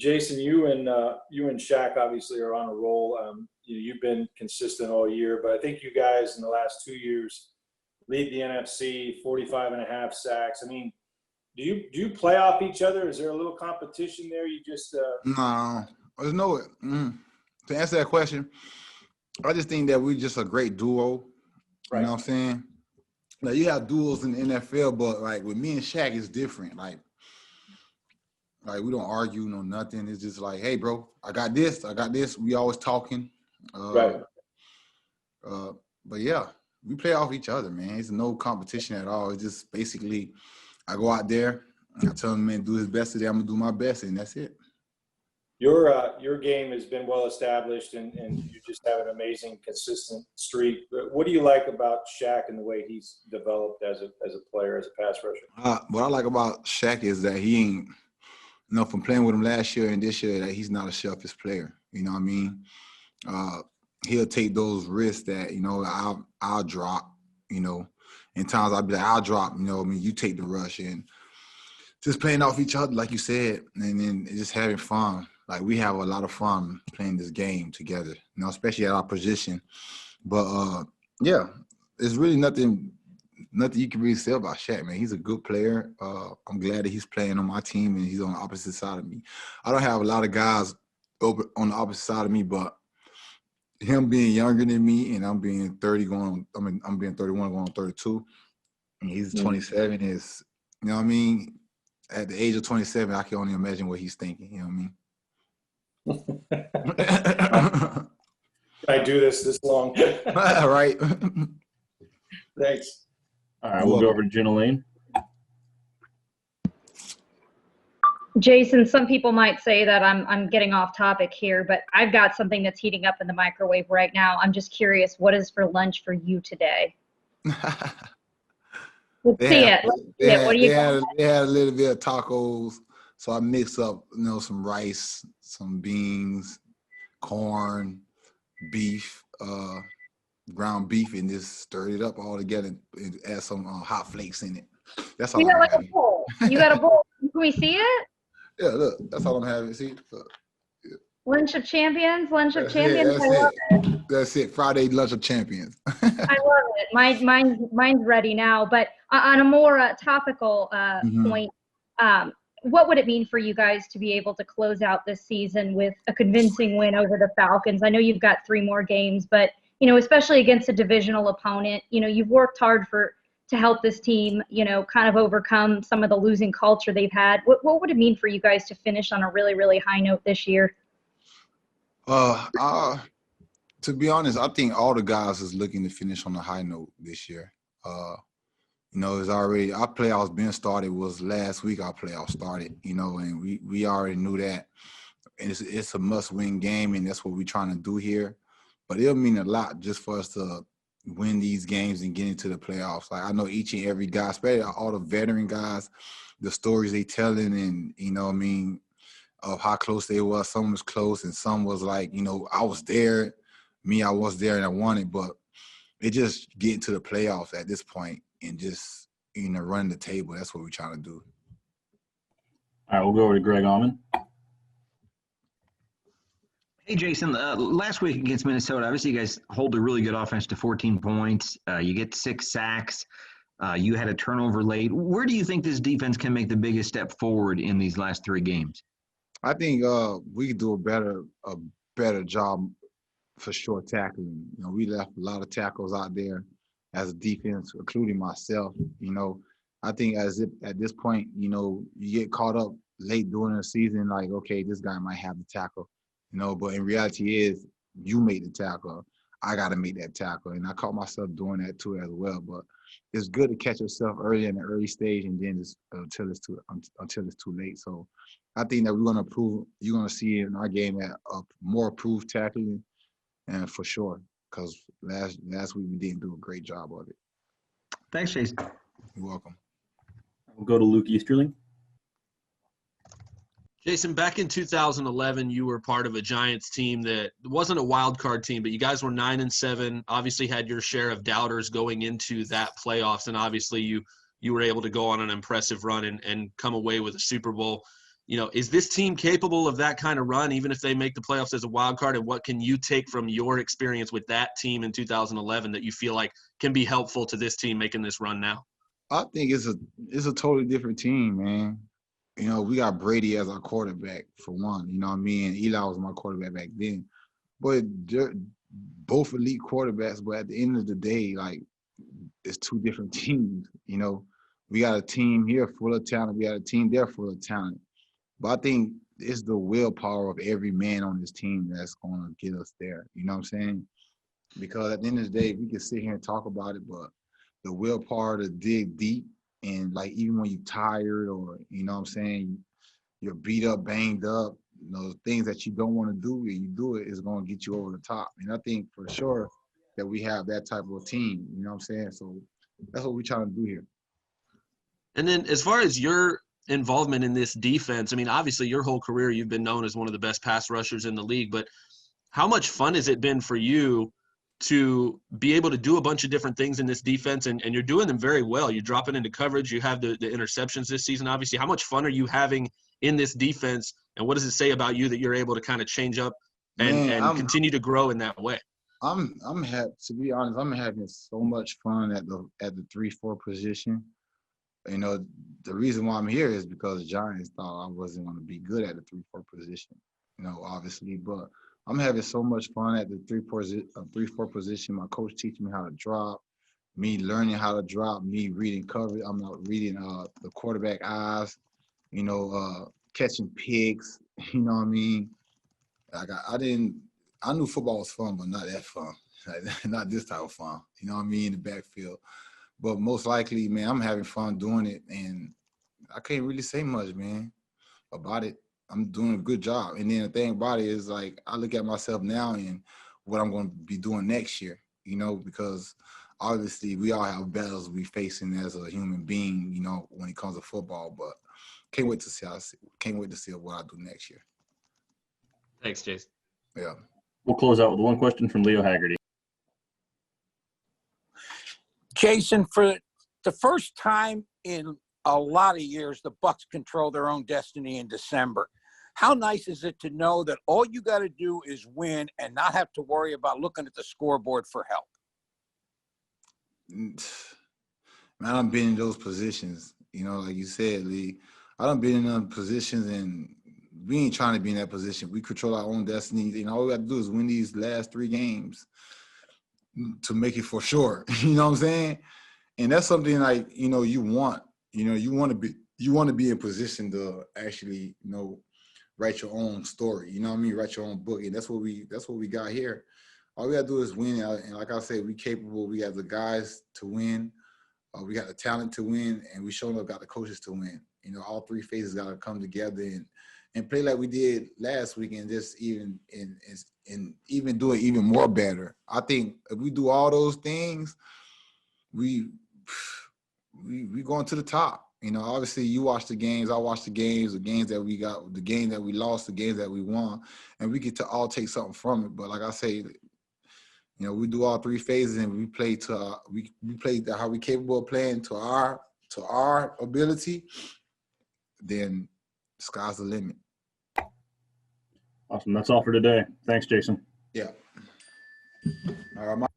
Jason, you and Shaq obviously are on a roll. You've been consistent all year, but I think you guys in the last 2 years lead the NFC, 45.5 sacks. I mean, do you play off each other? Is there a little competition there? You just No, there's no. To answer that question, I just think that we're just a great duo. Right. You know what I'm saying? Like, you have duos in the NFL, but like with me and Shaq, it's different. Like we don't argue, no nothing. It's just like, hey, bro, I got this. We always talking. Right. But yeah, we play off each other, man. It's no competition at all. It's just basically, I go out there, I tell him, man, do his best today. I'm gonna do my best, and that's it. Your game has been well established, and you just have an amazing, consistent streak. What do you like about Shaq and the way he's developed as a player, as a pass rusher? What I like about Shaq is that he ain't, from playing with him last year and this year, that he's not a selfish player. You know what I mean? He'll take those risks that, I'll drop, in times I'll be like, I'll drop, you take the rush, and just playing off each other, like you said, and then just having fun. Like, we have a lot of fun playing this game together, especially at our position. But, yeah, there's really nothing you can really say about Shaq, man. He's a good player. I'm glad that he's playing on my team and he's on the opposite side of me. I don't have a lot of guys over on the opposite side of me, but him being younger than me and I'm being 31 going on 32, and he's 27 is, at the age of 27, I can only imagine what he's thinking, you know what I mean? I do this long. Right. Thanks. All right, we'll go over to Jenna Lane. Jason, some people might say that I'm getting off topic here, but I've got something that's heating up in the microwave right now. I'm just curious, what is for lunch for you today? Let's see it. What do you got? They had a little bit of tacos, so I mixed up, some rice, some beans, corn, beef, ground beef, and just stirred it up all together and add some hot flakes in it. That's all. You got like a bowl. You got a bowl. Can we see it? Yeah, look, that's all I'm having. See, look. Yeah. Lunch of champions. I love it. That's it. Friday lunch of champions. I love it. Mine's ready now. But on a more topical point, what would it mean for you guys to be able to close out this season with a convincing win over the Falcons? I know you've got 3 more games, but especially against a divisional opponent, you've worked hard to help this team, kind of overcome some of the losing culture they've had. What would it mean for you guys to finish on a really, really high note this year? To be honest, I think all the guys is looking to finish on a high note this year. It's already, our playoffs been started, was last week our playoffs started, and we already knew that. And it's a must-win game, and that's what we're trying to do here. But it'll mean a lot just for us to win these games and get into the playoffs. Like, I know each and every guy, especially all the veteran guys, the stories they telling, and of how close they were. Some was close and some was like, I was there. I was there and I won it. But it just getting to the playoffs at this point and just, running the table. That's what we're trying to do. All right, we'll go over to Greg Allman. Hey, Jason, last week against Minnesota, obviously you guys hold a really good offense to 14 points. You get 6 sacks. You had a turnover late. Where do you think this defense can make the biggest step forward in these last 3 games? I think we could do a better job for sure tackling. We left a lot of tackles out there as a defense, including myself. I think at this point, you get caught up late during the season, like, okay, this guy might have the tackle. But in reality is you made the tackle. I got to make that tackle. And I caught myself doing that too as well. But it's good to catch yourself early in the early stage and then just until it's too late. So I think that you're going to see in our game a more approved tackling, and for sure, because last week we didn't do a great job of it. Thanks, Jason. You're welcome. We'll go to Luke Easterling. Jason, back in 2011, you were part of a Giants team that wasn't a wild card team, but you guys were 9-7. Obviously, had your share of doubters going into that playoffs, and obviously you were able to go on an impressive run and come away with a Super Bowl. is this team capable of that kind of run, even if they make the playoffs as a wild card? And what can you take from your experience with that team in 2011 that you feel like can be helpful to this team making this run now? I think it's a totally different team, man. We got Brady as our quarterback for one. You know what I mean? Eli was my quarterback back then. But they're both elite quarterbacks. But at the end of the day, like, it's two different teams. We got a team here full of talent. We got a team there full of talent. But I think it's the willpower of every man on this team that's going to get us there. You know what I'm saying? Because at the end of the day, we can sit here and talk about it, but the willpower to dig deep and, like, even when you're tired or, you know what I'm saying, you're beat up, banged up, things that you don't want to do and you do it is going to get you over the top. And I think for sure that we have that type of team. You know what I'm saying? So that's what we're trying to do here. And then as far as your involvement in this defense, I mean, obviously your whole career you've been known as one of the best pass rushers in the league, but how much fun has it been for you to be able to do a bunch of different things in this defense, and you're doing them very well? You're dropping into coverage. You have the interceptions this season, obviously. How much fun are you having in this defense, and what does it say about you that you're able to kind of change up and continue to grow in that way? I'm happy, to be honest. I'm having so much fun at the 3-4 position. The reason why I'm here is because the Giants thought I wasn't going to be good at the 3-4 position, obviously. But I'm having so much fun at the 3-4 position. My coach teaching me how to drop, me learning how to drop, me reading coverage. I'm not reading the quarterback eyes, catching picks. You know what I mean? Like I knew football was fun, but not that fun. Not this type of fun. You know what I mean? In the backfield. But most likely, man, I'm having fun doing it, and I can't really say much, man, about it. I'm doing a good job. And then the thing about it is, like, I look at myself now and what I'm going to be doing next year, because obviously we all have battles we facing as a human being, when it comes to football. But can't wait to see what I do next year. Thanks, Jason. Yeah. We'll close out with one question from Leo Haggerty. Jason, for the first time in a lot of years, the Bucs control their own destiny in December. How nice is it to know that all you got to do is win and not have to worry about looking at the scoreboard for help? Man, I've been in those positions, like you said, Lee. I've been in those positions, and we ain't trying to be in that position. We control our own destiny. All we got to do is win these last 3 games to make it for sure. You know what I'm saying? And that's something like, you want. You want to be in position to actually, write your own story. You know what I mean? Write your own book. And that's what we got here. All we got to do is win. And like I said, we capable. We have the guys to win. We got the talent to win, and we showing up got the coaches to win. All 3 phases got to come together and play like we did last week, and just even do it even more better. I think if we do all those things, we going to the top. Obviously you watch the games, I watch the games that we got, the game that we lost, the games that we won, and we get to all take something from it. But like I say, we do all 3 phases, and we play to we play how we capable of playing to our ability. Then the sky's the limit. Awesome. That's all for today. Thanks, Jason. Yeah. All right.